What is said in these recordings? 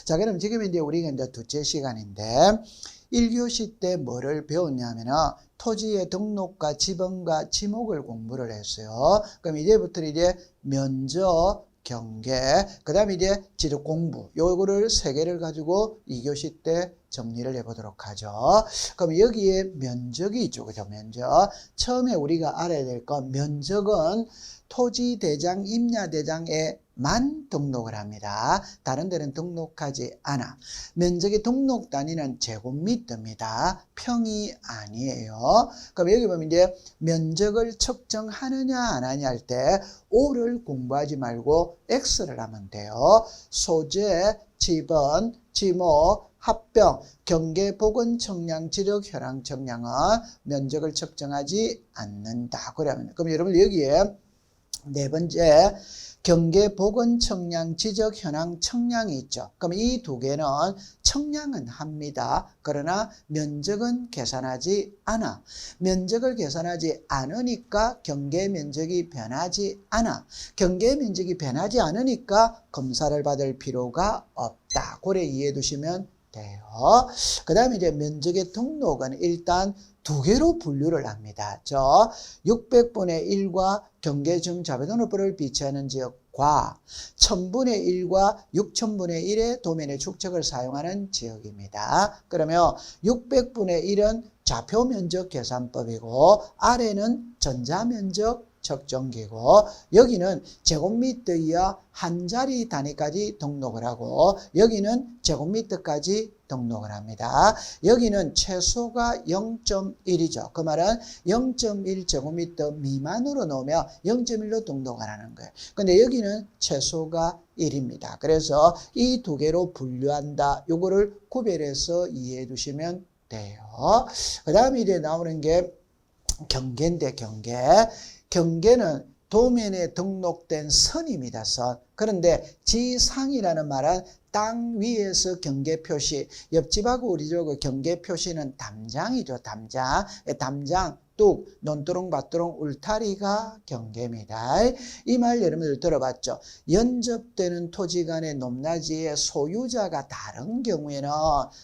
자, 그럼 지금 이제 우리가 이제 둘째 시간인데 1교시 때 뭐를 배웠냐면은 토지의 등록과 지번과 지목을 공부를 했어요. 그럼 이제부터 이제 면적, 경계, 그 다음에 이제 지적 공부, 요거를 세 개를 가지고 2교시 때 정리를 해보도록 하죠. 그럼 여기에 면적이 있죠. 그죠? 면적. 처음에 우리가 알아야 될 건 면적은 토지대장, 임야대장에만 등록을 합니다. 다른 데는 등록하지 않아. 면적의 등록 단위는 제곱미터입니다. 평이 아니에요. 그럼 여기 보면 이제 면적을 측정하느냐 안 하냐 할 때 O를 공부하지 말고 X를 하면 돼요. 소재, 지번, 지목, 합병, 경계, 보건, 청량, 지력, 혈ang, 청량은 면적을 측정하지 않는다. 그럼 여러분 여기에 네 번째 경계, 보건, 청량, 지적, 현황, 청량이 있죠. 그럼 이 두 개는 청량은 합니다. 그러나 면적은 계산하지 않아. 면적을 계산하지 않으니까 경계 면적이 변하지 않아. 경계 면적이 변하지 않으니까 검사를 받을 필요가 없다. 그래 이해해 두시면 돼요. 그 다음에 이제 면적의 등록은 일단 두 개로 분류를 합니다. 600분의 1과 경계중 자배등록부를 비치하는 지역과 1000분의 1과 6000분의 1의 도면의 축척을 사용하는 지역입니다. 그러면 600분의 1은 좌표면적 계산법이고 아래는 전자면적 측정기고 여기는 제곱미터 이하 한 자리 단위까지 등록을 하고 여기는 제곱미터까지 등록을 합니다. 여기는 최소가 0.1이죠. 그 말은 0.1 제곱미터 미만으로 넣으면 0.1로 등록을 하는 거예요. 근데 여기는 최소가 1입니다. 그래서 이 두 개로 분류한다. 요거를 구별해서 이해해 두시면 돼요. 그 다음에 이제 나오는 게 경계인데 경계는 도면에 등록된 선입니다. 선. 그런데 지상이라는 말은 땅 위에서 경계 표시. 옆집하고 우리 집 경계 표시는 담장이죠. 담장, 뚝, 논두렁, 밭두렁, 울타리가 경계입니다. 이 말 여러분들 들어봤죠? 연접되는 토지 간의 높낮이의 소유자가 다른 경우에는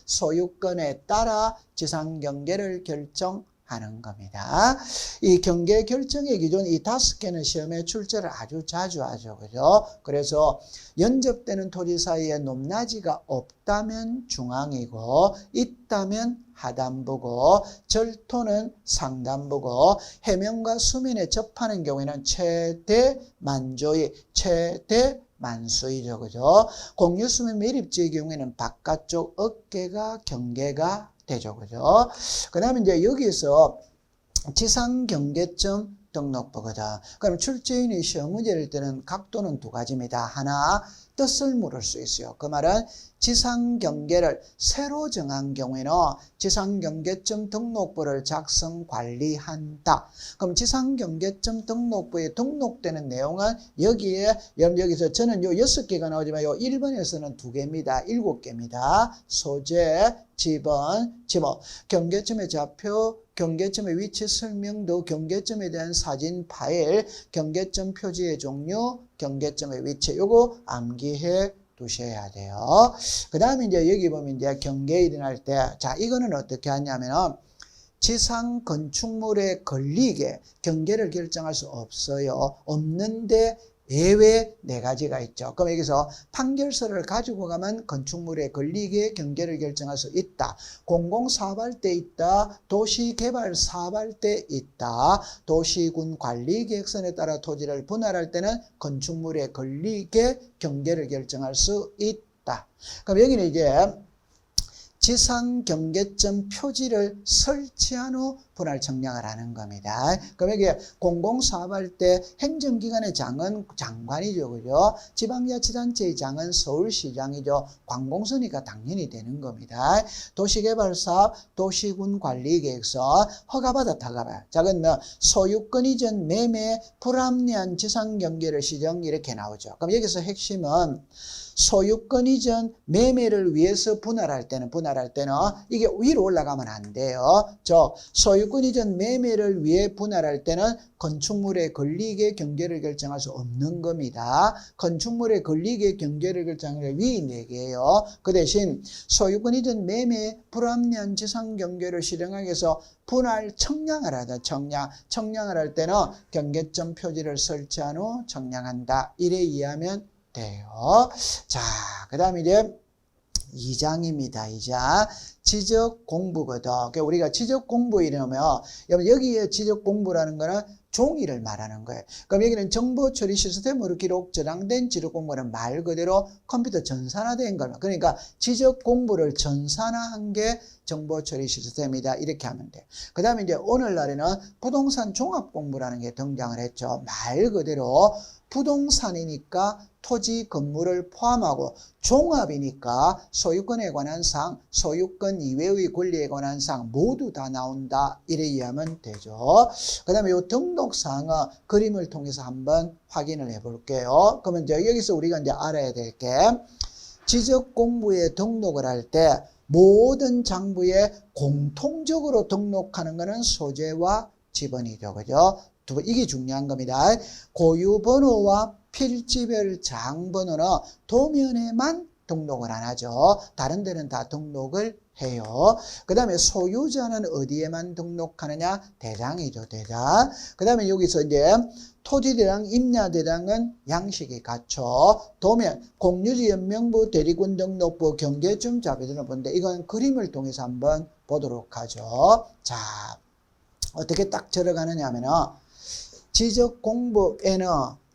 소유권에 따라 지상 경계를 결정하는 겁니다. 이 경계 결정의 기준 이 5개는 시험에 출제를 아주 자주 하죠. 그죠? 그래서 연접되는 토지 사이에 높낮이가 없다면 중앙이고 있다면 하단부고 절토는 상단부고 해면과 수면에 접하는 경우에는 최대 만조의 최대 만수이죠. 그죠? 공유수면 매립지의 경우에는 바깥쪽 어깨가 경계가 되죠. 그죠? 그 다음에 이제 여기서 지상경계점 등록부거든. 그럼 출제인이 시험 문제를 때는 각도는 두 가지입니다. 하나, 뜻을 물을 수 있어요. 그 말은 지상경계를 새로 정한 경우에는 지상경계점 등록부를 작성 관리한다. 그럼 지상경계점 등록부에 등록되는 내용은 여기에 여기서 저는 요 6개가 나오지만 요 1번에서는 2개입니다. 7개입니다. 소재, 지번, 지목, 경계점의 좌표, 경계점의 위치 설명도, 경계점에 대한 사진 파일, 경계점 표지의 종류, 경계점의 위치, 요거 암기해 두셔야 돼요. 그 다음에 이제 여기 보면 이제 경계 일어날 때, 자, 이거는 어떻게 하냐면은 지상 건축물에 걸리게 경계를 결정할 수 없어요. 없는데 예외 4가지가 있죠. 그럼 여기서 판결서를 가지고 가면 건축물에 걸리게 경계를 결정할 수 있다. 공공사업할 때 있다. 도시개발 사업할 때 있다. 도시군 관리계획선에 따라 토지를 분할할 때는 건축물에 걸리게 경계를 결정할 수 있다. 그럼 여기는 이제 지상경계점 표지를 설치한 후 분할 청량을 하는 겁니다. 그럼 여기 공공사업할 때 행정기관의 장은 장관이죠. 그죠? 지방자치단체의 장은 서울시장이죠. 관공서니까 당연히 되는 겁니다. 도시개발사업, 도시군 관리계획서, 허가받았다, 허가받아. 자, 그러면 소유권 이전 매매 불합리한 지상경계를 시정 이렇게 나오죠. 그럼 여기서 핵심은 소유권 이전 매매를 위해서 분할할 때는 이게 위로 올라가면 안 돼요. 소유권 이전 매매를 위해 분할할 때는 건축물의 권리계 경계를 결정할 수 없는 겁니다. 건축물의 권리계 경계를 결정할 위 4개예요. 그 대신 소유권 이전 매매 불합리한 지상 경계를 실행하기 위해서 분할 청량을 하다. 청량을 할 때는 경계점 표지를 설치한 후 청량한다. 이래 이해하면 돼요. 자, 그 다음에 이제 2장입니다. 2장. 지적 공부거든. 그러니까 우리가 지적 공부 이러면 여기에 지적 공부라는 거는 종이를 말하는 거예요. 그럼 여기는 정보 처리 시스템으로 기록 저장된 지적 공부는 말 그대로 컴퓨터 전산화된 겁니다. 그러니까 지적 공부를 전산화한 게 정보 처리 시스템이다. 이렇게 하면 돼. 그 다음에 이제 오늘날에는 부동산 종합 공부라는 게 등장을 했죠. 말 그대로 부동산이니까 토지 건물을 포함하고 종합이니까 소유권에 관한 사항, 소유권 이외의 권리에 관한 사항 모두 다 나온다. 이래 이해하면 되죠. 그 다음에 이 등록사항은 그림을 통해서 한번 확인을 해 볼게요. 그러면 이제 여기서 우리가 이제 알아야 될 게 지적 공부에 등록을 할 때 모든 장부에 공통적으로 등록하는 것은 소재와 지번이죠. 그죠? 이게 중요한 겁니다. 고유번호와 필지별 장번호는 도면에만 등록을 안 하죠. 다른 데는 다 등록을 해요. 그 다음에 소유자는 어디에만 등록하느냐? 대장이죠, 대장. 그 다음에 여기서 이제 토지대장, 임야대장은 양식이 같죠. 도면, 공유지연명부, 대리군 등록부, 경계점 자료들을 보는데 이건 그림을 통해서 한번 보도록 하죠. 자, 어떻게 딱 들어가느냐 하면은 지적 공부에는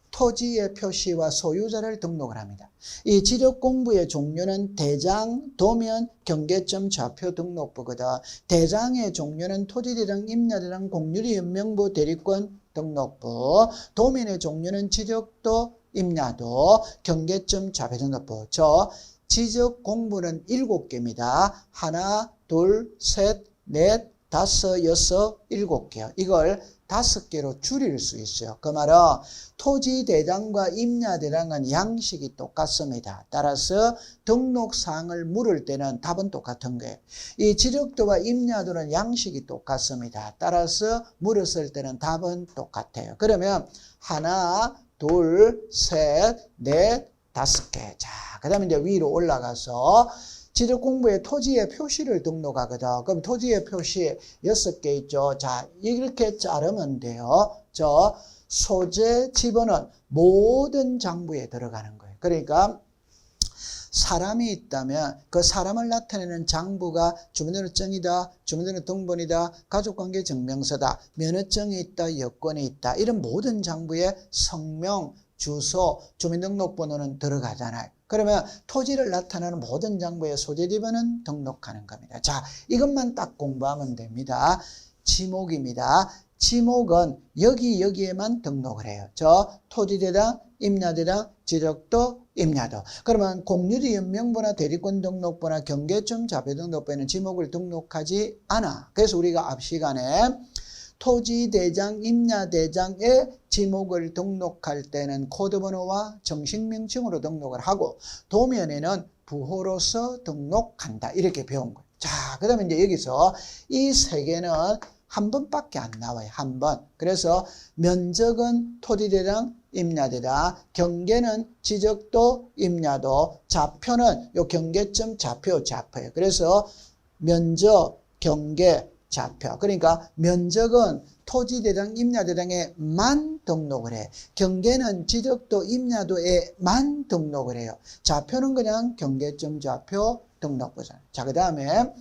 토지의 표시와 소유자를 등록을 합니다. 이 지적 공부의 종류는 대장, 도면, 경계점, 좌표 등록부거든. 대장의 종류는 토지대장, 임야대장, 공유지 연명부, 대리권 등록부. 도면의 종류는 지적도, 임야도, 경계점, 좌표 등록부. 지적 공부는 7개입니다. 하나, 둘, 셋, 넷, 다섯, 여섯, 7개요. 이걸 5개로 줄일 수 있어요. 그 말은 토지대장과 임야대장은 양식이 똑같습니다. 따라서 등록사항을 물을 때는 답은 똑같은 거예요. 이 지적도와 임야도는 양식이 똑같습니다. 따라서 물었을 때는 답은 똑같아요. 그러면 하나, 둘, 셋, 넷, 5개. 자, 그 다음에 이제 위로 올라가서 지적 공부에 토지의 표시를 등록하거든. 그럼 토지의 표시 6개 있죠. 자, 이렇게 자르면 돼요. 소재 지번은 모든 장부에 들어가는 거예요. 그러니까 사람이 있다면 그 사람을 나타내는 장부가 주민등록증이다, 주민등록등본이다, 가족관계 증명서다, 면허증이 있다, 여권이 있다. 이런 모든 장부에 성명, 주소, 주민등록번호는 들어가잖아요. 그러면 토지를 나타내는 모든 장부의 소재 지번은 등록하는 겁니다. 자, 이것만 딱 공부하면 됩니다. 지목입니다. 지목은 여기에만 등록을 해요. 토지대장, 임야대장, 지적도, 임야도. 그러면 공유지 연명부나 대리권 등록부나 경계점 좌표 등록부에는 지목을 등록하지 않아. 그래서 우리가 앞 시간에 토지대장, 임야대장의 지목을 등록할 때는 코드번호와 정식명칭으로 등록을 하고 도면에는 부호로서 등록한다. 이렇게 배운 거예요. 자, 그 다음에 이제 여기서 이 3개는 한 번밖에 안 나와요. 한 번. 그래서 면적은 토지대장, 임야대장, 경계는 지적도, 임야도, 좌표는 요 경계점 좌표예요. 그래서 면적, 경계, 좌표. 그러니까 면적은 토지대장, 임야대장에만 등록을 해. 경계는 지적도, 임야도에만 등록을 해요. 좌표는 그냥 경계점 좌표 등록부잖아요. 자, 그 다음에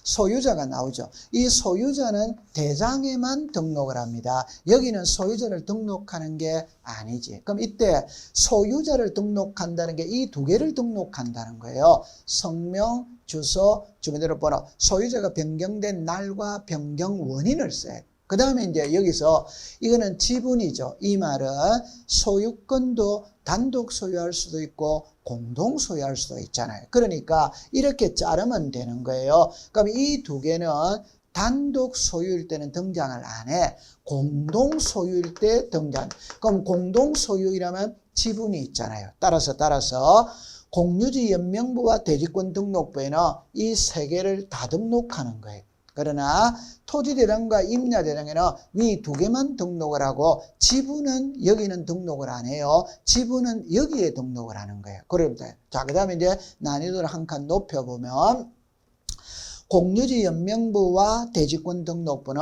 소유자가 나오죠. 이 소유자는 대장에만 등록을 합니다. 여기는 소유자를 등록하는 게 아니지. 그럼 이때 소유자를 등록한다는 게 이 2개를 등록한다는 거예요. 성명, 주소, 주민등록번호. 소유자가 변경된 날과 변경 원인을 써야 돼. 그 다음에 이제 여기서 이거는 지분이죠. 이 말은 소유권도 단독 소유할 수도 있고 공동 소유할 수도 있잖아요. 그러니까 이렇게 자르면 되는 거예요. 그럼 이 2개는 단독 소유일 때는 등장을 안 해. 공동 소유일 때 등장. 그럼 공동 소유이라면 지분이 있잖아요. 따라서 공유지 연명부와 대지권 등록부에는 이 세 개를 다 등록하는 거예요. 그러나 토지대장과 임야대장에는 위 두 개만 등록을 하고 지분은 여기는 등록을 안 해요. 지분은 여기에 등록을 하는 거예요. 그런데 자, 그다음에 이제 난이도를 한 칸 높여보면 공유지 연명부와 대지권 등록부는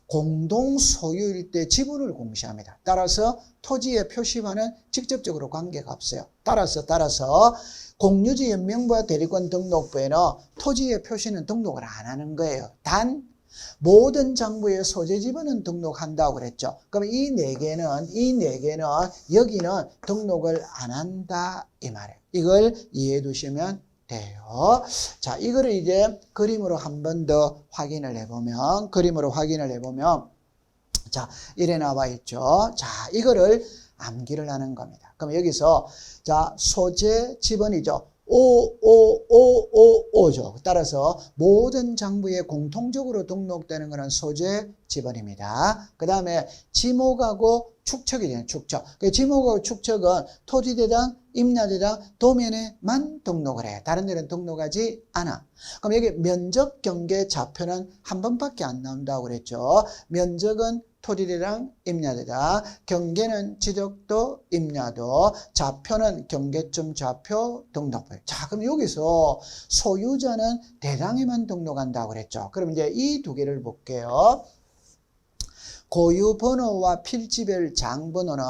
공동 소유일 때 지분을 공시합니다. 따라서 토지의 표시와는 직접적으로 관계가 없어요. 따라서 공유지 연명부와 대리권 등록부에는 토지의 표시는 등록을 안 하는 거예요. 단 모든 장부의 소재 지분은 등록한다고 그랬죠. 그럼 이 네 개는 여기는 등록을 안 한다 이 말이에요. 이걸 이해해 두시면 돼요. 자, 이거를 이제 그림으로 한 번 더 확인을 해보면 자, 이래 나와 있죠. 자, 이거를 암기를 하는 겁니다. 그럼 여기서 자, 소재 지분이죠. 5죠. 따라서 모든 장부에 공통적으로 등록되는 것은 소재 지분입니다. 그 다음에 지목하고 축척이잖아요. 축척. 지목하고 축척은 토지대장, 임야대장, 도면에만 등록을 해요. 다른 데는 등록하지 않아. 그럼 여기 면적, 경계, 좌표는 한 번밖에 안 나온다고 그랬죠. 면적은 토지대장, 임야대장, 경계는 지적도, 임야도, 좌표는 경계점 좌표 등록부. 자, 그럼 여기서 소유자는 대장에만 등록한다고 그랬죠. 그럼 이제 이 두 개를 볼게요. 고유번호와 필지별 장번호는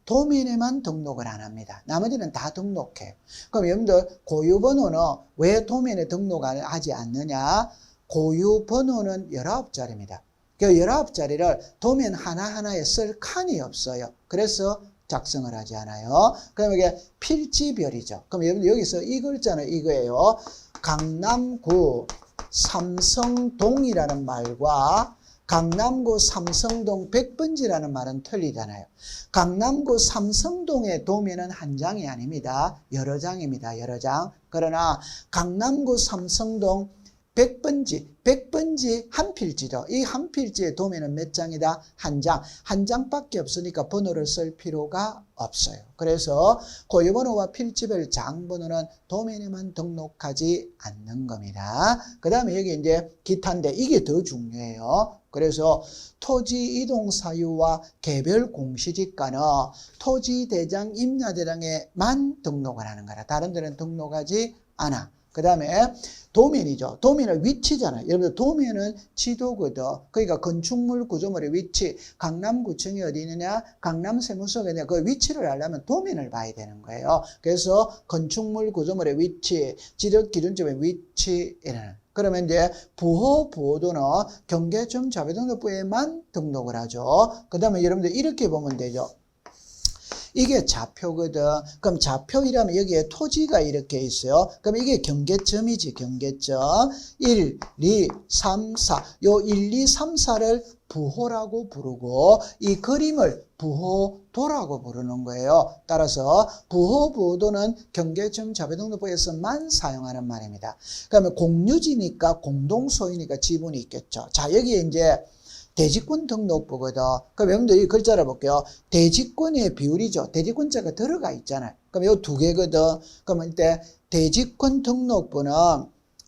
도면에만 등록을 안 합니다. 나머지는 다 등록해요. 그럼 여러분들 고유번호는 왜 도면에 등록을 하지 않느냐? 고유번호는 19자리입니다. 그 19자리를 도면 하나하나에 쓸 칸이 없어요. 그래서 작성을 하지 않아요. 그럼 이게 필지별이죠. 그럼 여러분들 여기서 이 글자는 이거예요. 강남구 삼성동이라는 말과 강남구 삼성동 100번지라는 말은 틀리잖아요. 강남구 삼성동의 도면은 한 장이 아닙니다. 여러 장입니다. 여러 장. 그러나 강남구 삼성동 100번지 한 필지죠. 이 한 필지의 도면은 몇 장이다? 한 장. 한 장밖에 없으니까 번호를 쓸 필요가 없어요. 그래서 고유번호와 필지별 장번호는 도면에만 등록하지 않는 겁니다. 그 다음에 여기 이제 기타인데 이게 더 중요해요. 그래서 토지 이동 사유와 개별 공시지가는 토지대장, 임야대장에만 등록을 하는 거라. 다른 데는 등록하지 않아. 그 다음에 도면이죠. 도면은 위치잖아요. 여러분들 도면은 지도거든. 그러니까 건축물 구조물의 위치, 강남구청이 어디 있느냐, 강남세무서가 있느냐, 그 위치를 알려면 도면을 봐야 되는 거예요. 그래서 건축물 구조물의 위치, 지적기준점의 위치에는 그러면 이제 부호도는 경계점 자료등록부에만 등록을 하죠. 그 다음에 여러분들 이렇게 보면 되죠. 이게 좌표거든. 그럼 좌표이라면 여기에 토지가 이렇게 있어요. 그럼 이게 경계점이지, 경계점. 1, 2, 3, 4. 요 1, 2, 3, 4를 부호라고 부르고 이 그림을 부호도라고 부르는 거예요. 따라서 부호도는 경계점 자료등록부에서만 사용하는 말입니다. 그러면 공유지니까 공동소유니까 지분이 있겠죠. 자, 여기에 이제 대지권 등록부거든. 그럼 여러분들 이 글자를 볼게요. 대지권의 비율이죠. 대지권자가 들어가 있잖아요. 그럼 요 두 개거든. 그러면 이때 대지권 등록부는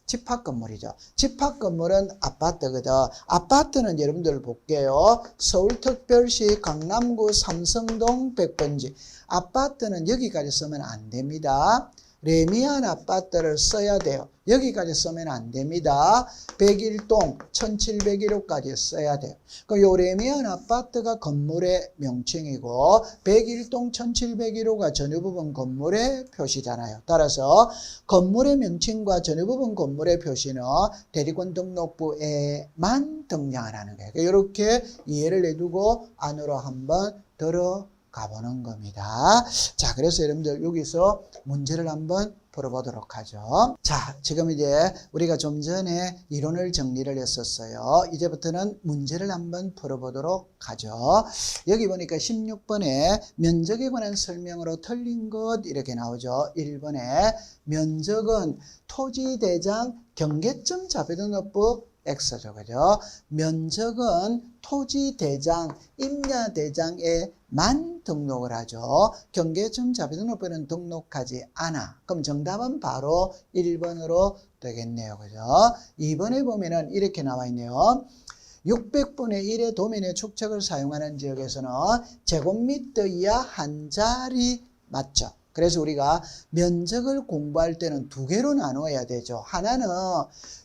집합건물이죠. 집합건물은 아파트거든. 아파트는 여러분들 볼게요. 서울특별시 강남구 삼성동 100번지. 아파트는 여기까지 쓰면 안 됩니다. 레미안 아파트를 써야 돼요. 여기까지 쓰면 안 됩니다. 101동 1701호까지 써야 돼요. 그럼 요 레미안 아파트가 건물의 명칭이고 101동 1701호가 전유 부분 건물의 표시잖아요. 따라서 건물의 명칭과 전유 부분 건물의 표시는 대리권 등록부에만 등장을 하는 거예요. 이렇게 이해를 해두고 안으로 한번 가보는 겁니다. 자, 그래서 여러분들 여기서 문제를 한번 풀어보도록 하죠. 자, 지금 이제 우리가 좀 전에 이론을 정리를 했었어요. 이제부터는 문제를 한번 풀어보도록 하죠. 여기 보니까 16번에 면적에 관한 설명으로 틀린 것 이렇게 나오죠. 1번에 면적은 토지대장 경계점 자료등록부 X죠. 그죠? 면적은 토지대장, 임야대장에만 등록을 하죠. 경계점 자비등록번호는 등록하지 않아. 그럼 정답은 바로 1번으로 되겠네요. 그죠? 2번에 보면은 이렇게 나와 있네요. 600분의 1의 도면의 축척을 사용하는 지역에서는 제곱미터 이하 한 자리 맞죠? 그래서 우리가 면적을 공부할 때는 두 개로 나누어야 되죠. 하나는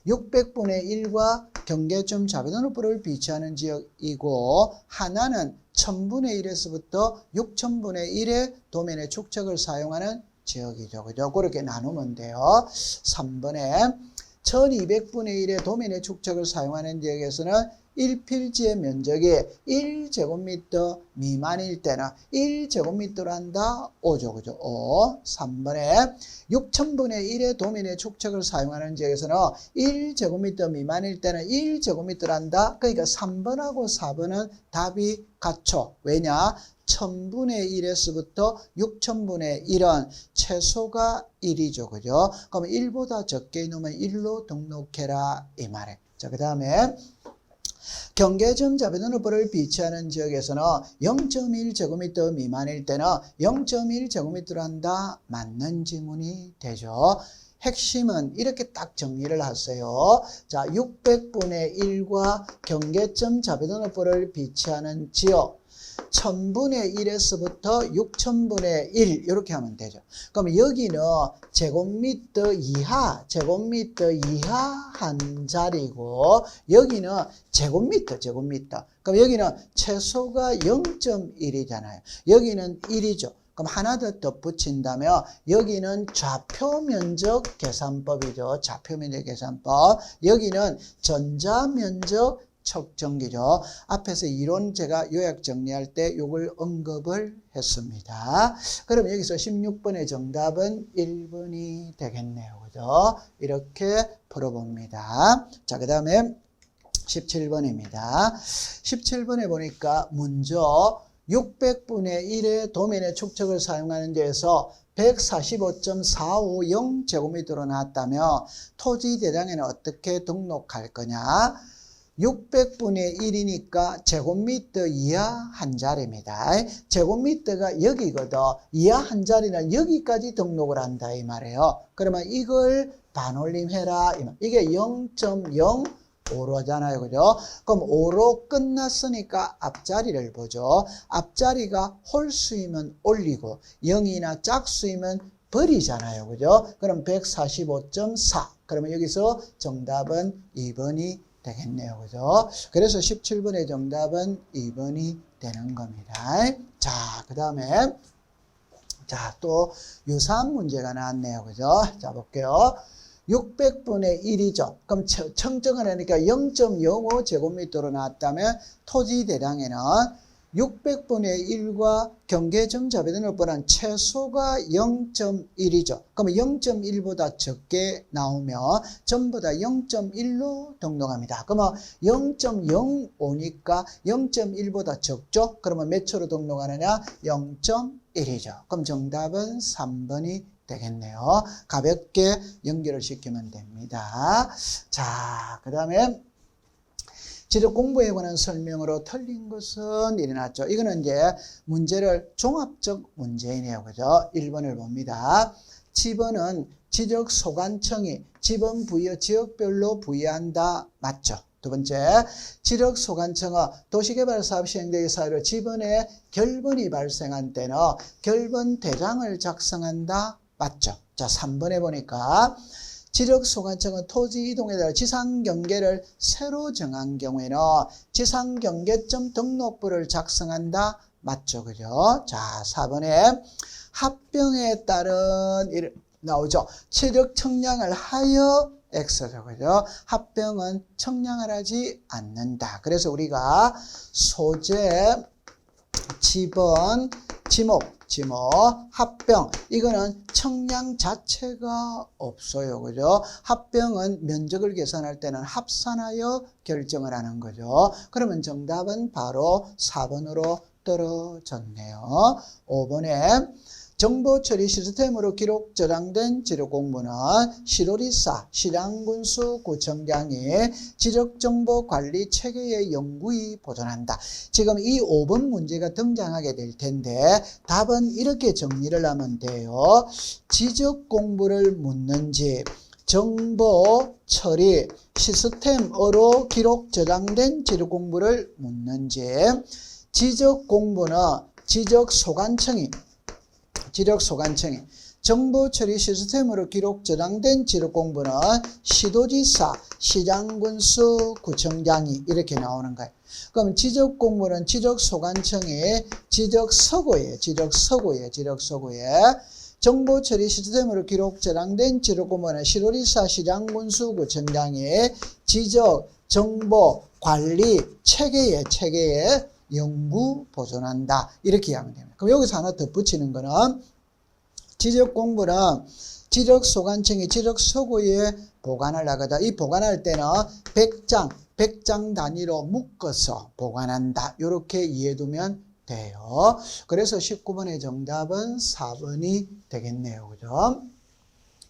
600분의 1과 경계점 자비등록번호를 비치하는 지역이고 하나는 1000분의 1에서부터 6000분의 1의 도면의 축척을 사용하는 지역이죠. 그죠? 그렇게 나누면 돼요. 3번에 1200분의 1의 도면의 축척을 사용하는 지역에서는 1필지의 면적이 1제곱미터 미만일 때는 1제곱미터로 한다. 5죠. 그죠? 5. 3번에 6000분의 1의 도면의 축척을 사용하는 지역에서는 1제곱미터 미만일 때는 1제곱미터로 한다. 그러니까 3번하고 4번은 답이 같죠. 왜냐? 1000분의 1에서부터 6000분의 1은 최소가 1이죠. 그죠? 그럼 1보다 적게 넣으면 1로 등록해라. 이 말이에요. 자, 그 다음에 경계점 자비등록번호를 비치하는 지역에서는 0.1제곱미터 미만일 때는 0.1제곱미터로 한다. 맞는 지문이 되죠. 핵심은 이렇게 딱 정리를 하세요. 자, 600분의 1과 경계점 자비등록번호를 비치하는 지역 1000분의 1에서부터 6000분의 1 이렇게 하면 되죠. 그럼 여기는 제곱미터 이하 한 자리고 여기는 제곱미터. 그럼 여기는 최소가 0.1이잖아요. 여기는 1이죠. 그럼 하나 더 덧붙인다면 여기는 좌표면적 계산법이죠. 좌표면적 계산법. 여기는 전자면적 측정기죠. 앞에서 이론 제가 요약 정리할 때 이걸 언급을 했습니다. 그럼 여기서 16번의 정답은 1번이 되겠네요. 그죠? 이렇게 풀어봅니다. 자, 그 다음에 17번입니다. 17번에 보니까 먼저 600분의 1의 도면의 축척을 사용하는 데에서 145.450제곱미터로 나왔다면 토지 대장에는 어떻게 등록할 거냐? 600분의 1이니까 제곱미터 이하 한 자리입니다. 제곱미터가 여기거든. 이하 한 자리는 여기까지 등록을 한다 이 말이에요. 그러면 이걸 반올림해라. 이게 0.05로 하잖아요. 그죠? 그럼 5로 끝났으니까 앞자리를 보죠. 앞자리가 홀수이면 올리고 0이나 짝수이면 버리잖아요. 그죠? 그럼 145.4. 그러면 여기서 정답은 2번이 되겠네요. 그죠? 그래서 17번의 정답은 2번이 되는 겁니다. 자, 그 다음에 자, 또 유사한 문제가 나왔네요. 그죠? 자, 볼게요. 600분의 1이죠. 그럼 청정을 하니까 0.05제곱미터로 나왔다면 토지 대량에는 600분의 1과 경계점 자비등록번호는 최소가 0.1이죠. 그러면 0.1보다 적게 나오면 전부 다 0.1로 등록합니다. 그러면 0.05니까 0.1보다 적죠? 그러면 몇 초로 등록하느냐? 0.1이죠. 그럼 정답은 3번이 되겠네요. 가볍게 연결을 시키면 됩니다. 자, 그 다음에 지적 공부에 관한 설명으로 틀린 것은 일어났죠. 이거는 이제 문제를 종합적 문제이네요. 그죠? 1번을 봅니다. 지번은 지적 소관청이 지번 부여 지역별로 부여한다. 맞죠? 두 번째, 지적 소관청은 도시개발사업 시행되기 사유로 지번에 결번이 발생한 때는 결번 대장을 작성한다. 맞죠? 자, 3번에 보니까 지적소관청은 토지 이동에 따라 지상경계를 새로 정한 경우에는 지상경계점 등록부를 작성한다. 맞죠? 그죠? 자, 4번에 합병에 따른 나오죠. 체력 청량을 하여 X죠. 그죠? 합병은 청량을 하지 않는다. 그래서 우리가 소재, 지번, 지목, 합병 이거는 청량 자체가 없어요. 그죠? 합병은 면적을 계산할 때는 합산하여 결정을 하는 거죠. 그러면 정답은 바로 4번으로 떨어졌네요. 5번에 정보 처리 시스템으로 기록 저장된 지력 공부는 시도지사, 시장군수, 구청장이 지적 정보 관리 체계의 영구히 보존한다. 지금 이 5번 문제가 등장하게 될 텐데 답은 이렇게 정리를 하면 돼요. 지적 공부를 묻는지 정보 처리 시스템으로 기록 저장된 지적 공부를 묻는지 지적 공부는 지적 소관청이 정보 처리 시스템으로 기록 저장된 지적 공부는 시도지사, 시장군수, 구청장이 이렇게 나오는 거예요. 그럼 지적 공부는 지적 소관청이 지적 서고에 정보 처리 시스템으로 기록 저장된 지적 공부는 시도지사, 시장군수, 구청장이 지적 정보 관리 체계에 영구 보존한다. 이렇게 이해하면 됩니다. 그럼 여기서 하나 더 붙이는 거는 지적 공부는 지적 소관청이 지적 서고에 보관을 하거든. 이 보관할 때는 100장 단위로 묶어서 보관한다. 이렇게 이해두면 돼요. 그래서 19번의 정답은 4번이 되겠네요. 그죠?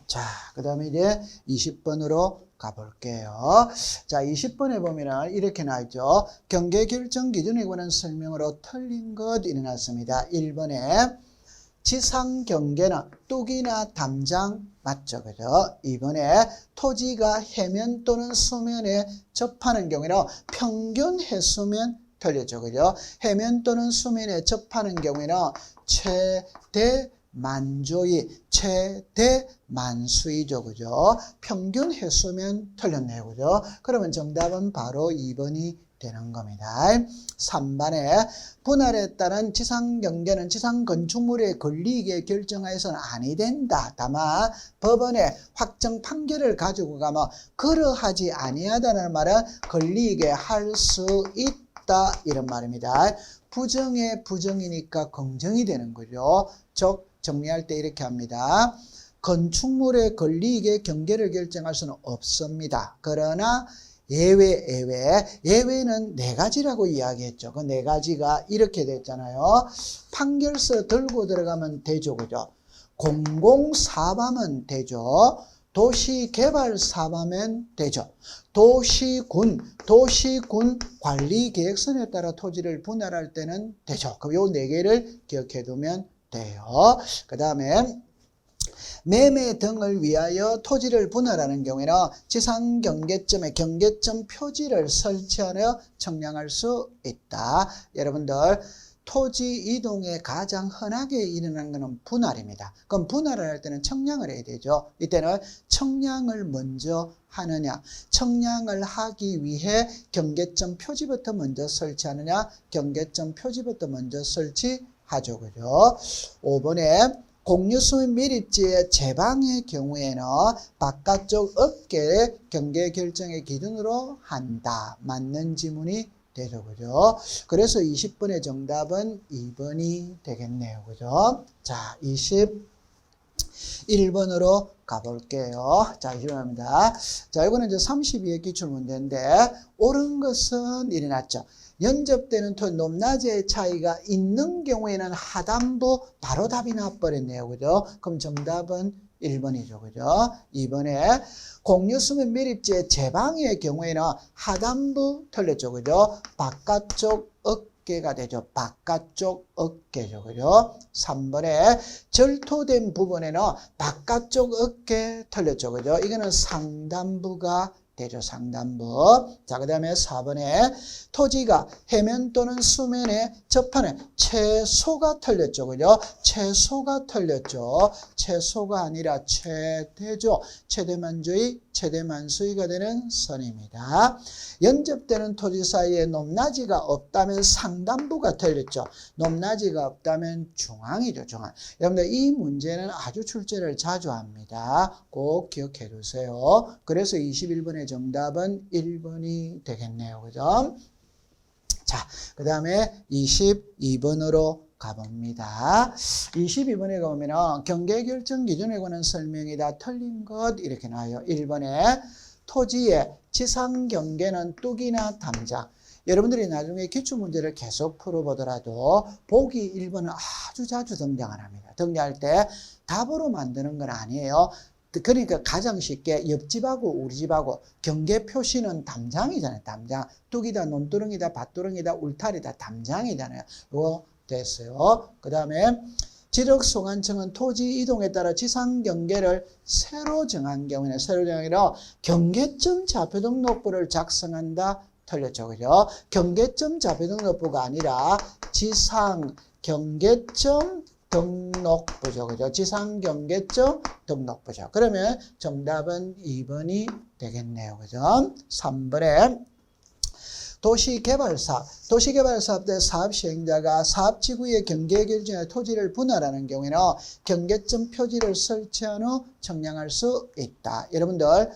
자, 그 다음에 이제 20번으로 가볼게요. 자, 20번에 보면은 이렇게 나있죠. 경계 결정 기준에 관한 설명으로 틀린 것 일어났습니다. 1번에 지상 경계는 뚝이나 담장 맞죠? 그죠? 2번에 토지가 해면 또는 수면에 접하는 경우에는 평균 해수면 틀렸죠. 그죠? 해면 또는 수면에 접하는 경우에는 최대 만수이죠. 그죠? 평균 해수면 틀렸네요. 그죠? 그러면 정답은 바로 2번이 되는 겁니다. 3번에 분할에 따른 지상 경계는 지상 건축물의 권리이익에 결정하여서는 아니 된다. 다만 법원의 확정 판결을 가지고 가면 그러하지 아니하다는 말은 권리이익에 할 수 있다. 이런 말입니다. 부정의 부정이니까 긍정이 되는 거죠. 즉 정리할 때 이렇게 합니다. 건축물의 권리이익의 경계를 결정할 수는 없습니다. 그러나 예외는 네 가지라고 이야기했죠. 그 네 가지가 이렇게 됐잖아요. 판결서 들고 들어가면 되죠. 그죠? 공공사업하면 되죠. 도시개발사업하면 되죠. 도시군 관리계획선에 따라 토지를 분할할 때는 되죠. 그럼 요 네 개를 기억해두면 돼요. 그 다음에 매매 등을 위하여 토지를 분할하는 경우에는 지상 경계점에 경계점 표지를 설치하여 청량할 수 있다. 여러분들 토지 이동에 가장 흔하게 일어나는 것은 분할입니다. 그럼 분할을 할 때는 청량을 해야 되죠. 이때는 청량을 먼저 하느냐, 청량을 하기 위해 경계점 표지부터 먼저 설치하느냐, 경계점 표지부터 먼저 설치하죠. 그죠? 5번에 공유수면 밀입지의 제방의 경우에는 바깥쪽 어깨 경계 결정의 기준으로 한다. 맞는 지문이 되죠. 그죠? 그래서 20번의 정답은 2번이 되겠네요. 그죠? 자, 21번으로 가볼게요. 자, 20번입니다. 자, 이거는 이제 32의 기출문제인데, 옳은 것은 일어났죠. 연접되는 토지 높낮이의 차이가 있는 경우에는 하단부 바로 답이 나버렸네요. 그죠? 그럼 정답은 1번이죠. 그죠? 2번에 공유수면 밀입지의 제방의 경우에는 하단부 틀렸죠. 그죠? 바깥쪽 어깨가 되죠. 바깥쪽 어깨죠. 그죠? 3번에 절토된 부분에는 바깥쪽 어깨 틀렸죠. 그죠? 이거는 상단부가 되죠. 상단부. 자, 그 다음에 4번에 토지가 해면 또는 수면에 접하는 최소가 틀렸죠. 그죠? 최소가 틀렸죠. 최소가 아니라 최대죠. 최대만주의, 최대만수의가 되는 선입니다. 연접되는 토지 사이에 높낮이가 없다면 상단부가 틀렸죠. 높낮이가 없다면 중앙이죠. 중앙. 여러분들 이 문제는 아주 출제를 자주 합니다. 꼭 기억해 두세요. 그래서 21번의 정답은 1번이 되겠네요. 그죠? 자, 그 다음에 22번으로 가봅니다. 22번에 가보면 경계결정 기준에 관한 설명이 다 틀린 것 이렇게 나와요. 1번에 토지의 지상 경계는 뚝이나 담장. 여러분들이 나중에 기출문제를 계속 풀어보더라도 보기 1번은 아주 자주 등장을 합니다. 등장할 때 답으로 만드는 건 아니에요. 그러니까 가장 쉽게 옆집하고 우리 집하고 경계 표시는 담장이잖아요. 담장. 뚝이다, 논두렁이다, 밭두렁이다, 울타리다, 담장이잖아요. 이거 됐어요. 그 다음에 지력소관청은 토지 이동에 따라 지상 경계를 새로 정한 경우에는 새로 정하기로 경계점 좌표 등록부를 작성한다. 틀렸죠. 그죠? 경계점 좌표 등록부가 아니라 지상 경계점 등록부죠. 그죠? 지상 경계점 등록부죠. 그러면 정답은 2번이 되겠네요. 그죠? 3번에 도시개발사업 때 사업 시행자가 사업지구의 경계 결정에 토지를 분할하는 경우에는 경계점 표지를 설치한 후 청량할 수 있다. 여러분들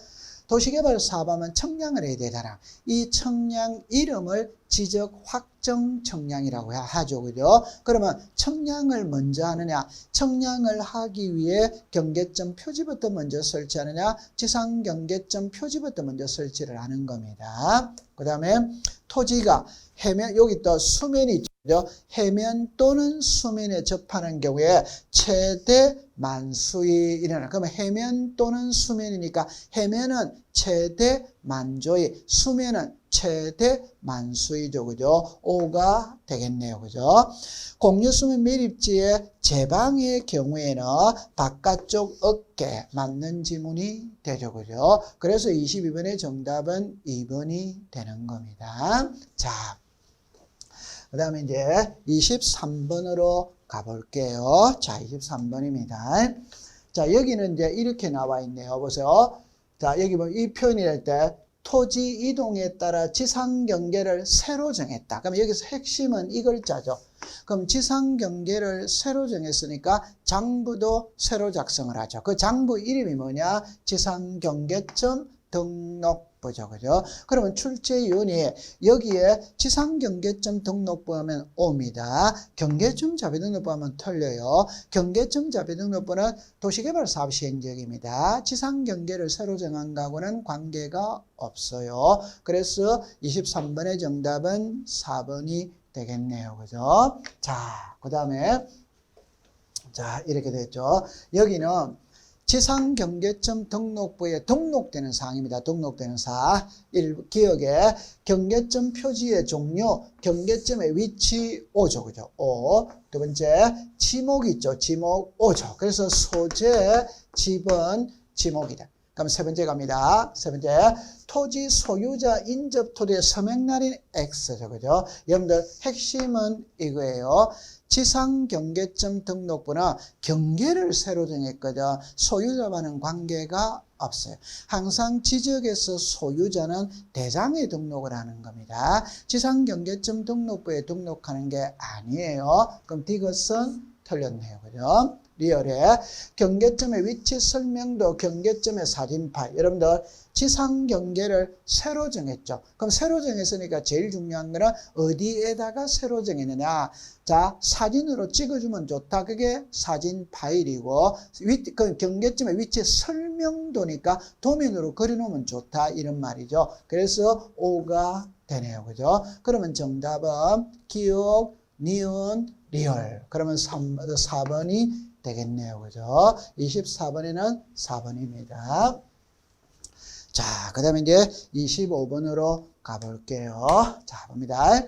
도시개발 사업하면 청량을 해야 되잖아. 이 청량 이름을 지적 확정 청량이라고 하죠. 그죠? 그러면 청량을 먼저 하느냐, 청량을 하기 위해 경계점 표지부터 먼저 설치하느냐, 지상 경계점 표지부터 먼저 설치를 하는 겁니다. 그 다음에 토지가 해면, 여기 또 수면이 있죠. 해면 또는 수면에 접하는 경우에 최대 만수위 일어나. 그러면 해면 또는 수면이니까 해면은 최대 만조위, 수면은 최대 만수위죠. 그죠? 5가 되겠네요. 그죠? 공유수면 밀입지의 제방의 경우에는 바깥쪽 어깨 맞는 지문이 되죠. 그죠? 그래서 22번의 정답은 2번이 되는 겁니다. 자, 그 다음에 이제 23번으로 가볼게요. 자, 23번입니다. 자, 여기는 이제 이렇게 나와 있네요. 보세요. 자, 여기 보면 이 표현이 될 때 토지 이동에 따라 지상 경계를 새로 정했다. 그럼 여기서 핵심은 이 글자죠. 그럼 지상 경계를 새로 정했으니까 장부도 새로 작성을 하죠. 그 장부 이름이 뭐냐? 지상 경계점 등록부죠. 그죠? 그러면 출제위원이 여기에 지상경계점 등록부 하면 옵니다. 경계점 자비 등록부 하면 틀려요. 경계점 자비 등록부는 도시개발 사업 시행지역입니다. 지상경계를 새로 정한 거하고는 관계가 없어요. 그래서 23번의 정답은 4번이 되겠네요. 그죠? 자, 그 다음에 자, 이렇게 됐죠. 여기는 지상경계점 등록부에 등록되는 사항입니다. 등록되는 사항. 기억에 경계점 표지의 종류, 경계점의 위치 5죠. 그죠? 5. 두 번째, 지목 있죠. 지목 5죠. 그래서 소재, 지번, 지목이다. 그럼 세 번째 갑니다. 세 번째, 토지 소유자 인접 토지의 서명날인 X죠. 그죠? 여러분들 핵심은 이거예요. 지상경계점 등록부는 경계를 새로 정했거든. 소유자와는 관계가 없어요. 항상 지적에서 소유자는 대장에 등록을 하는 겁니다. 지상경계점 등록부에 등록하는 게 아니에요. 그럼 이것은 틀렸네요. 그죠? 리얼에 경계점의 위치 설명도 경계점의 사진 파일. 여러분들 지상 경계를 새로 정했죠. 그럼 새로 정했으니까 제일 중요한 거는 어디에다가 새로 정했느냐. 자, 사진으로 찍어주면 좋다. 그게 사진 파일이고 그 경계점의 위치 설명도니까 도면으로 그려놓으면 좋다. 이런 말이죠. 그래서 5가 되네요. 그죠? 그러면 정답은 기억, 니은, 리얼. 그러면 4번이 되겠네요. 그죠? 24번에는 4번입니다. 자, 그 다음에 이제 25번으로 가볼게요. 자, 봅니다.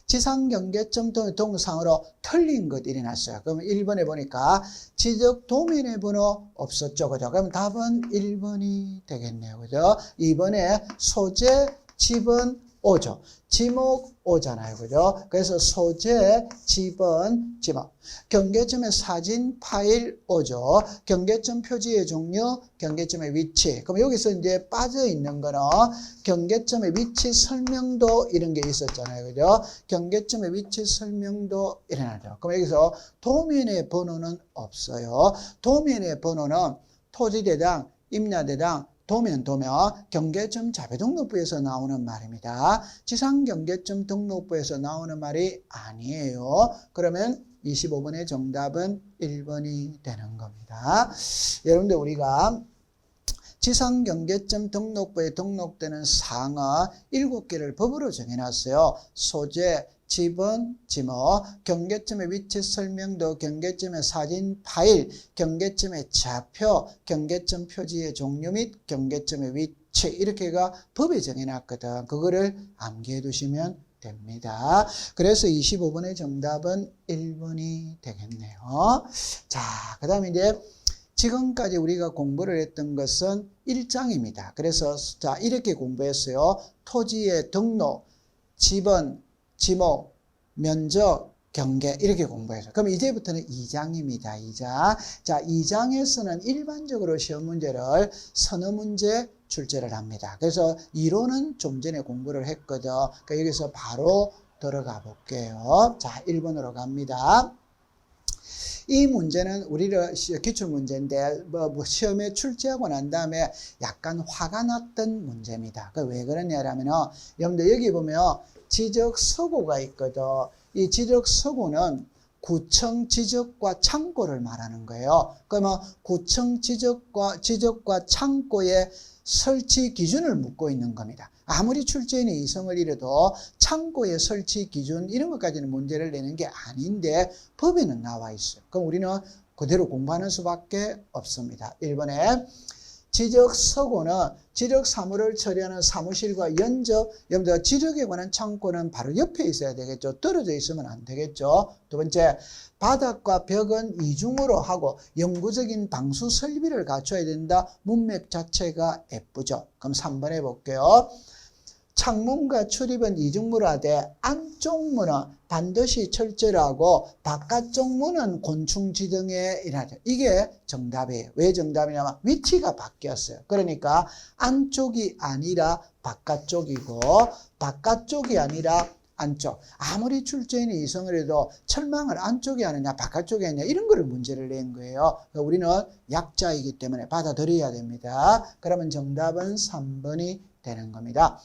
지상경계점 동상으로 틀린 것 일어났어요. 그러면 1번에 보니까 지적 도면의 번호 없었죠. 그죠? 그럼 답은 1번이 되겠네요. 그죠? 2번에 소재, 지번, 5죠. 지목 5잖아요. 그죠? 그래서 소재, 지번, 지목. 경계점의 사진, 파일 5죠. 경계점 표지의 종류, 경계점의 위치. 그럼 여기서 이제 빠져 있는 거는 경계점의 위치 설명도 이런 게 있었잖아요. 그죠? 경계점의 위치 설명도 일어나죠. 그럼 여기서 도면의 번호는 없어요. 도면의 번호는 토지대당, 임야대당, 도면, 경계점 자료 등록부에서 나오는 말입니다. 지상경계점 등록부에서 나오는 말이 아니에요. 그러면 25번의 정답은 1번이 되는 겁니다. 여러분들 우리가 지상경계점 등록부에 등록되는 상어 7개를 법으로 정해놨어요. 소재, 지번, 지목, 경계점의 위치 설명도, 경계점의 사진 파일, 경계점의 좌표, 경계점 표지의 종류 및 경계점의 위치, 이렇게가 법에 정해놨거든. 그거를 암기해 두시면 됩니다. 그래서 25번의 정답은 1번이 되겠네요. 자, 그 다음에 이제 지금까지 우리가 공부를 했던 것은 1장입니다. 그래서 자, 이렇게 공부했어요. 토지의 등록, 지번, 지목, 면적, 경계, 이렇게 공부해서. 그럼 이제부터는 2장입니다. 2장. 자, 2장에서는 일반적으로 시험 문제를 서너 문제 출제를 합니다. 그래서 이론은 좀 전에 공부를 했거든. 그러니까 여기서 바로 들어가 볼게요. 자, 1번으로 갑니다. 이 문제는 우리를 기출문제인데 시험에 출제하고 난 다음에 약간 화가 났던 문제입니다. 왜 그러냐면 여러분들 여기 보면 지적서고가 있거든. 이 지적서고는 구청 지적과 창고를 말하는 거예요. 그러면 구청 지적과 창고의 설치 기준을 묻고 있는 겁니다. 아무리 출제인이 이성을 잃어도 창고의 설치 기준 이런 것까지는 문제를 내는 게 아닌데 법에는 나와 있어요. 그럼 우리는 그대로 공부하는 수밖에 없습니다. 1번에 지적서고는 지적사무를 처리하는 사무실과 연접, 여러분들 지적에 관한 창고는 바로 옆에 있어야 되겠죠. 떨어져 있으면 안 되겠죠. 두 번째, 바닥과 벽은 이중으로 하고 영구적인 방수 설비를 갖춰야 된다. 문맥 자체가 예쁘죠. 그럼 3번 해볼게요. 창문과 출입은 이중문으로 하되 안쪽 문은 반드시 철제를 하고 바깥쪽 문은 곤충지등에 일하죠. 이게 정답이에요. 왜 정답이냐면 위치가 바뀌었어요. 그러니까 안쪽이 아니라 바깥쪽이고 바깥쪽이 아니라 안쪽. 아무리 출제인이 이성을 해도 철망을 안쪽에 하느냐 바깥쪽에 하느냐 이런 거를 문제를 낸 거예요. 그러니까 우리는 약자이기 때문에 받아들여야 됩니다. 그러면 정답은 3번이 되는 겁니다.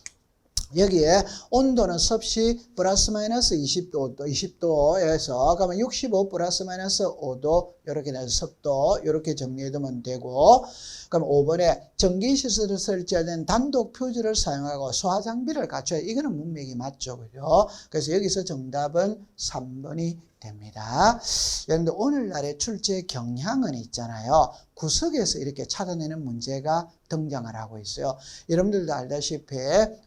여기에 온도는 섭씨 플러스 마이너스 20도에서 그러면 65 플러스 마이너스 5도 이렇게 해서 습도 이렇게 정리해두면 되고, 그럼 5번에 전기시설을 설치하는 단독 표지를 사용하고 소화 장비를 갖춰야 이거는 문맥이 맞죠. 그죠? 그래서 여기서 정답은 3번이 됩니다. 여러분들 오늘날의 출제 경향은 있잖아요. 구석에서 이렇게 찾아내는 문제가 등장을 하고 있어요. 여러분들도 알다시피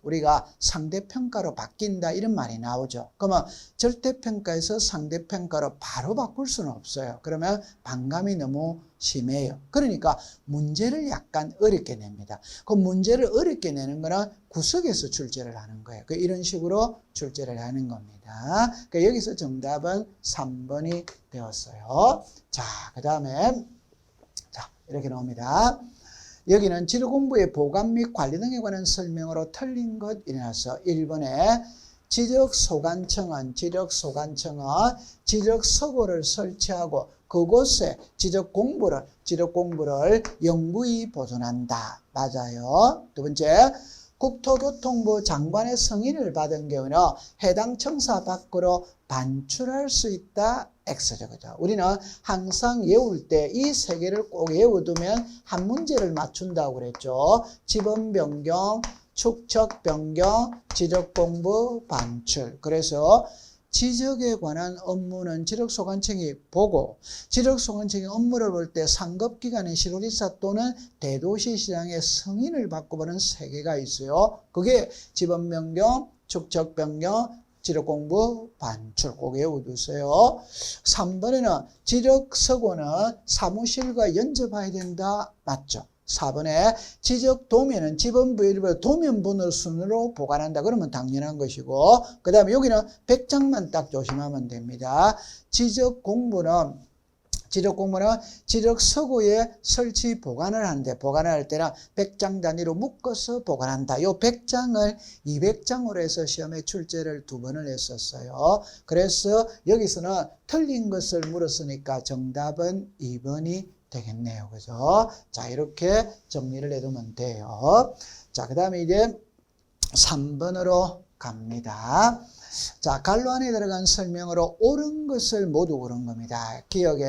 우리가 상대평가로 바뀐다 이런 말이 나오죠. 그러면 절대평가에서 상대평가로 바로 바꿀 수는 없어요. 그러면 반감이 너무 심해요. 그러니까 문제를 약간 어렵게 냅니다. 그 문제를 어렵게 내는 거는 구석에서 출제를 하는 거예요. 이런 식으로 출제를 하는 겁니다. 그러니까 여기서 정답은 3번이 되었어요. 자, 그 다음에 자 이렇게 나옵니다. 여기는 지도공부의 보관 및 관리 등에 관한 설명으로 틀린 것 일어나서 1번에 지적소관청은 지적서고를 설치하고 그곳에 지적공부를 영구히 보존한다. 맞아요. 두 번째, 국토교통부 장관의 승인을 받은 경우는 해당 청사 밖으로 반출할 수 있다. X죠. 그죠? 우리는 항상 외울 때 이 세 개를 꼭 외워두면 한 문제를 맞춘다고 그랬죠. 지번 변경, 축척 변경, 지적 공부, 반출. 그래서 지적에 관한 업무는 지적소관청이 보고 지적소관청이 업무를 볼 때 상급기관의 시도지사 또는 대도시시장의 승인을 받고 보는 세 개가 있어요. 그게 지번 변경, 축척 변경, 지적공부, 반출 꼭 외워두세요. 3번에는 지적서고는 사무실과 연접해야 된다. 맞죠? 4번에 지적도면은 지번부일부 도면번호 순으로 보관한다. 그러면 당연한 것이고, 그 다음에 여기는 100장만 딱 조심하면 됩니다. 지적공부는 지적서고에 설치 보관을 하는데 보관을 할 때는 100장 단위로 묶어서 보관한다. 요 100장을 200장으로 해서 시험에 출제를 2번을 했었어요. 그래서 여기서는 틀린 것을 물었으니까 정답은 2번이 되겠네요. 그죠? 자, 이렇게 정리를 해두면 돼요. 자, 그 다음에 이제 3번으로 갑니다. 자, 갈로 안에 들어간 설명으로 옳은 것을 모두 고른 겁니다. 기억에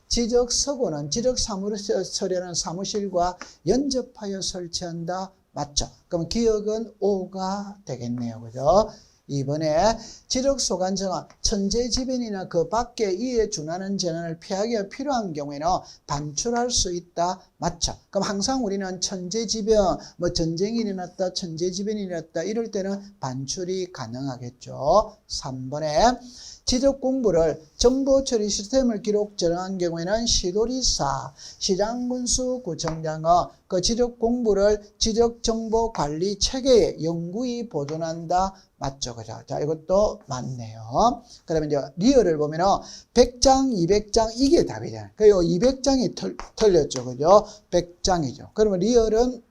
지적서고는 지적사무를 처리하는 사무실과 연접하여 설치한다. 맞죠? 그럼 기억은 O가 되겠네요. 그죠? 이번에 지적소관청은 천재지변이나 그 밖에 이에 준하는 재난을 피하기 필요한 경우에는 반출할 수 있다. 맞죠? 그럼 항상 우리는 천재지변, 뭐 전쟁이 일어났다, 천재지변이 일어났다 이럴 때는 반출이 가능하겠죠. 3번에 지적 공부를 정보 처리 시스템을 기록 저장한 경우에는 시도리사, 시장군수, 구청장은 그 지적 공부를 지적 정보 관리 체계에 영구히 보존한다. 맞죠? 그죠? 자, 이것도 맞네요. 그러면 이제 리얼을 보면은 100장, 200장 이게 답이잖아요. 그리고 200장이 틀렸죠. 그죠? 100장이죠. 그러면 리얼은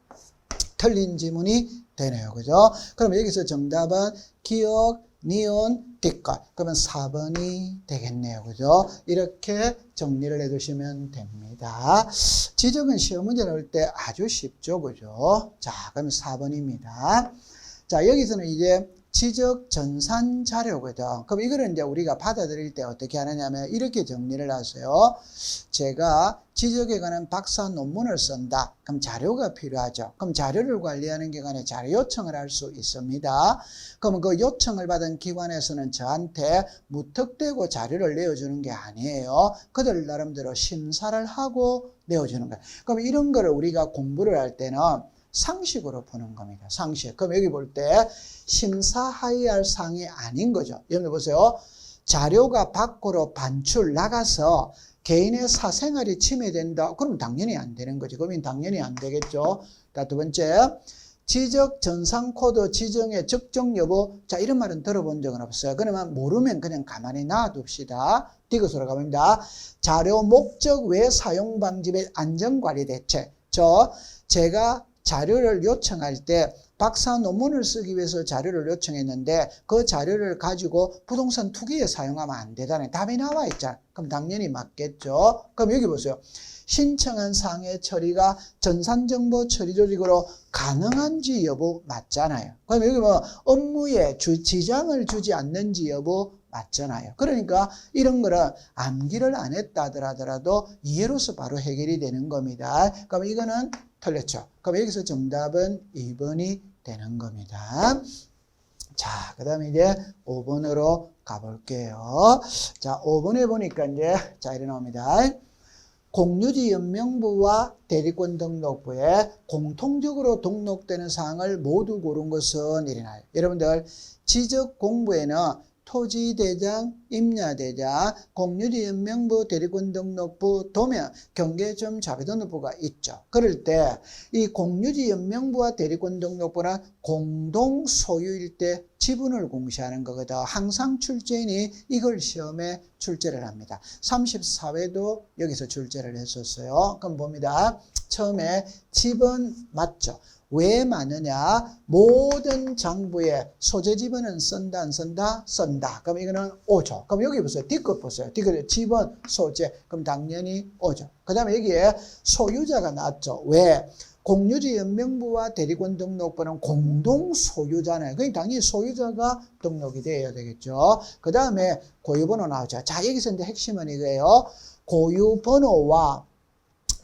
틀린 지문이 되네요. 그죠? 그러면 여기서 정답은 기억, 니은, 뒷걸. 그러면 4번이 되겠네요. 그죠? 이렇게 정리를 해 두시면 됩니다. 지적은 시험 문제 나올 때 아주 쉽죠. 그죠? 자, 그럼 4번입니다. 자, 여기서는 이제 지적 전산 자료거든. 그럼 이거를 이제 우리가 받아들일 때 어떻게 하느냐면 이렇게 정리를 하세요. 제가 지적에 관한 박사 논문을 쓴다. 그럼 자료가 필요하죠. 그럼 자료를 관리하는 기관에 자료 요청을 할 수 있습니다. 그럼 그 요청을 받은 기관에서는 저한테 무턱대고 자료를 내어주는 게 아니에요. 그들 나름대로 심사를 하고 내어주는 거예요. 그럼 이런 거를 우리가 공부를 할 때는 상식으로 푸는 겁니다. 상식. 그럼 여기 볼 때 심사하여야 할 사항이 아닌 거죠. 여러분 보세요. 자료가 밖으로 반출 나가서 개인의 사생활이 침해된다. 그럼 당연히 안 되는 거죠. 그러면 당연히 안 되겠죠. 자, 두 번째. 지적 전산 코드 지정의 적정 여부. 자, 이런 말은 들어본 적은 없어요. 그러면 모르면 그냥 가만히 놔둡시다. 디귿으로 가봅니다. 자료 목적 외 사용 방지 및 안전관리 대책. 제가 자료를 요청할 때 박사 논문을 쓰기 위해서 자료를 요청했는데 그 자료를 가지고 부동산 투기에 사용하면 안 되잖아요. 답이 나와 있잖아요. 그럼 당연히 맞겠죠. 그럼 여기 보세요. 신청한 사항의 처리가 전산정보 처리 조직으로 가능한지 여부 맞잖아요. 그럼 여기 뭐 업무에 지장을 주지 않는지 여부 맞잖아요. 그러니까 이런 거를 암기를 안 했다 하더라도 이해로서 바로 해결이 되는 겁니다. 그럼 이거는 틀렸죠. 그럼 여기서 정답은 2번이 되는 겁니다. 자, 그 다음에 이제 5번으로 가볼게요. 자, 5번에 보니까 이제, 자, 이래 나옵니다. 공유지 연명부와 대리권 등록부에 공통적으로 등록되는 사항을 모두 고른 것은 이래나요. 여러분들, 지적 공부에는 토지대장, 임야대장, 공유지 연명부, 대리권 등록부, 도면, 경계점 자비등록부가 있죠. 그럴 때 이 공유지 연명부와 대리권 등록부는 공동 소유일 때 지분을 공시하는 거거든. 항상 출제인이 이걸 시험에 출제를 합니다. 34회도 여기서 출제를 했었어요. 그럼 봅니다. 처음에 지분 맞죠? 왜 많으냐? 모든 장부에 소재 지분은 쓴다, 안 쓴다? 쓴다. 그럼 이거는 O죠. 그럼 여기 보세요. D급 보세요. D급 지분, 소재. 그럼 당연히 O죠. 그 다음에 여기에 소유자가 나왔죠. 왜? 공유지 연명부와 대리권 등록부는 공동 소유잖아요. 그러니까 당연히 소유자가 등록이 돼야 되겠죠. 그 다음에 고유번호 나오죠. 자, 여기서 이제 핵심은 이거예요. 고유번호와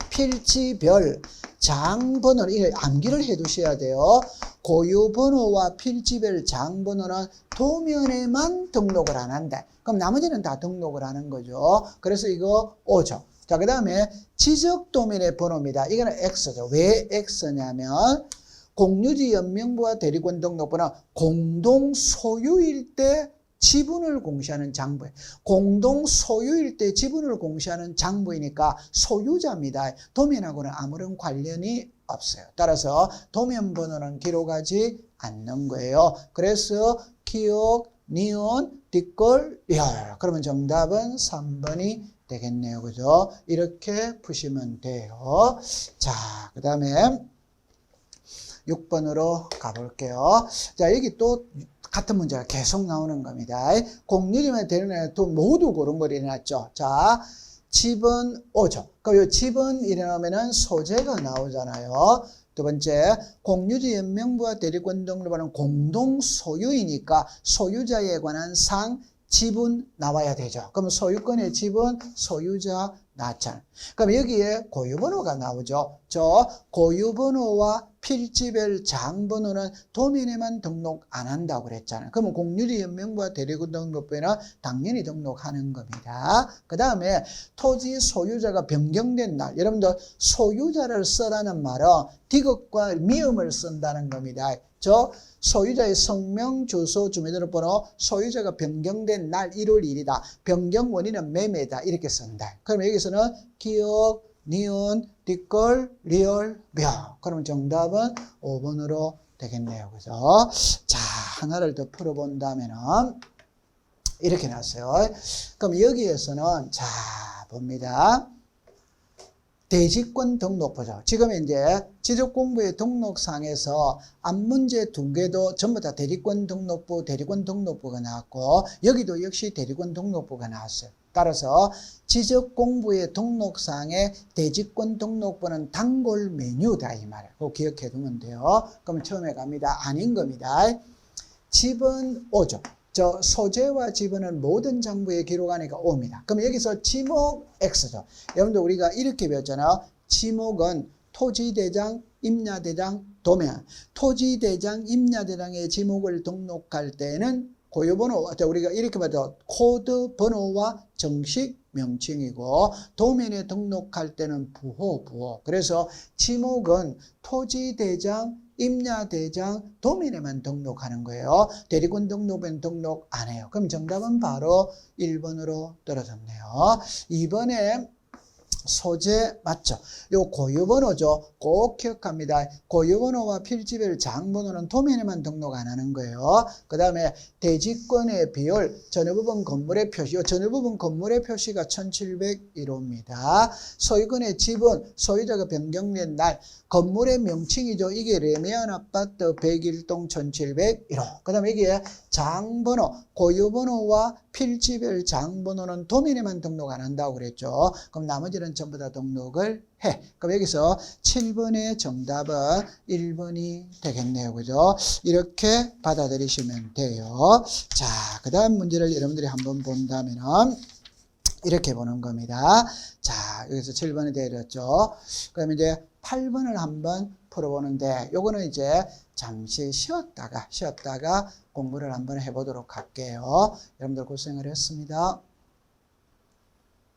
필지별 장번호, 이거 암기를 해 두셔야 돼요. 고유번호와 필지별 장번호는 도면에만 등록을 안 한다. 그럼 나머지는 다 등록을 하는 거죠. 그래서 이거 O죠. 자, 그 다음에 지적도면의 번호입니다. 이거는 X죠. 왜 X냐면 공유지 연명부와 대리권 등록부는 공동 소유일 때 지분을 공시하는 장부예요. 공동 소유일 때 지분을 공시하는 장부이니까 소유자입니다. 도면하고는 아무런 관련이 없어요. 따라서 도면 번호는 기록하지 않는 거예요. 그래서 기억, 니은, 뒷걸, 열. 그러면 정답은 3번이 되겠네요. 그죠? 이렇게 푸시면 돼요. 자, 그 다음에 6번으로 가볼게요. 자, 여기 또 같은 문제가 계속 나오는 겁니다. 공유지만 되는 애 또 모두 고른 거 일어났죠. 자, 집은 O죠. 그럼 이 집은 일어나면은 소재가 나오잖아요. 두 번째, 공유지 연명부와 대리권 등록부는 공동 소유이니까 소유자에 관한 상, 지분 나와야 되죠. 그럼 소유권의 지분, 소유자 낳잖아요. 그럼 여기에 고유번호가 나오죠. 저 고유번호와 필지별 장번호는 도면에만 등록 안 한다고 그랬잖아요. 그러면 공유지 연명부와 대리군 등록부에는 당연히 등록하는 겁니다. 그 다음에 토지 소유자가 변경된 날, 여러분들 소유자를 써라는 말은 디귿과 미음을 쓴다는 겁니다. 저 소유자의 성명, 주소, 주민등록번호, 소유자가 변경된 날 1월 1일이다. 변경 원인은 매매다. 이렇게 쓴다. 그럼 여기서는 기억, 니은, 뒷글, 리얼, 명. 그러면 정답은 5번으로 되겠네요. 그죠? 자, 하나를 더 풀어본다면은 이렇게 나왔어요. 그럼 여기에서는 자, 봅니다. 대지권 등록 보죠. 지금 이제 지적공부의 등록상에서 앞문제 2개도 전부 다 대리권 등록부가 나왔고, 여기도 역시 대리권 등록부가 나왔어요. 따라서 지적공부의 등록상의 대지권 등록부는 단골 메뉴다 이 말이에요. 그거 기억해 두면 돼요. 그럼 처음에 갑니다. 아닌 겁니다. 집은 오죠. 저 소재와 지분은 모든 장부에 기록하니까 O입니다. 그럼 여기서 지목 X죠. 여러분들 우리가 이렇게 배웠잖아요. 지목은 토지대장, 임야대장, 도면. 토지대장, 임야대장의 지목을 등록할 때는 고유번호, 우리가 이렇게 봐도 코드 번호와 정식 명칭이고, 도면에 등록할 때는 부호. 그래서 지목은 토지대장, 임야대장, 도면에만 등록하는 거예요. 대리권 등록은 등록 안 해요. 그럼 정답은 바로 1번으로 떨어졌네요. 2번에 소재 맞죠? 요 고유번호죠. 꼭 기억합니다. 고유번호와 필지별 장번호는 도면에만 등록 안 하는 거예요. 그 다음에 대지권의 비율, 전유부분 건물의 표시, 요 전유부분 건물의 표시가 1701호입니다. 소유권의 지분, 소유자가 변경된 날, 건물의 명칭이죠. 이게 레미안 아파트 101동 1701호. 그 다음에 이게 장번호, 고유번호와 필지별 장번호는 도면에만 등록 안 한다고 그랬죠. 그럼 나머지는 전부 다 등록을 해. 그럼 여기서 7번의 정답은 1번이 되겠네요. 그죠? 이렇게 받아들이시면 돼요. 자, 그 다음 문제를 여러분들이 한번 본다면은 이렇게 보는 겁니다. 자, 여기서 7번이 되었죠. 그럼 이제 8번을 한번 풀어보는데, 요거는 이제 잠시 쉬었다가 공부를 한번 해보도록 할게요. 여러분들 고생을 했습니다.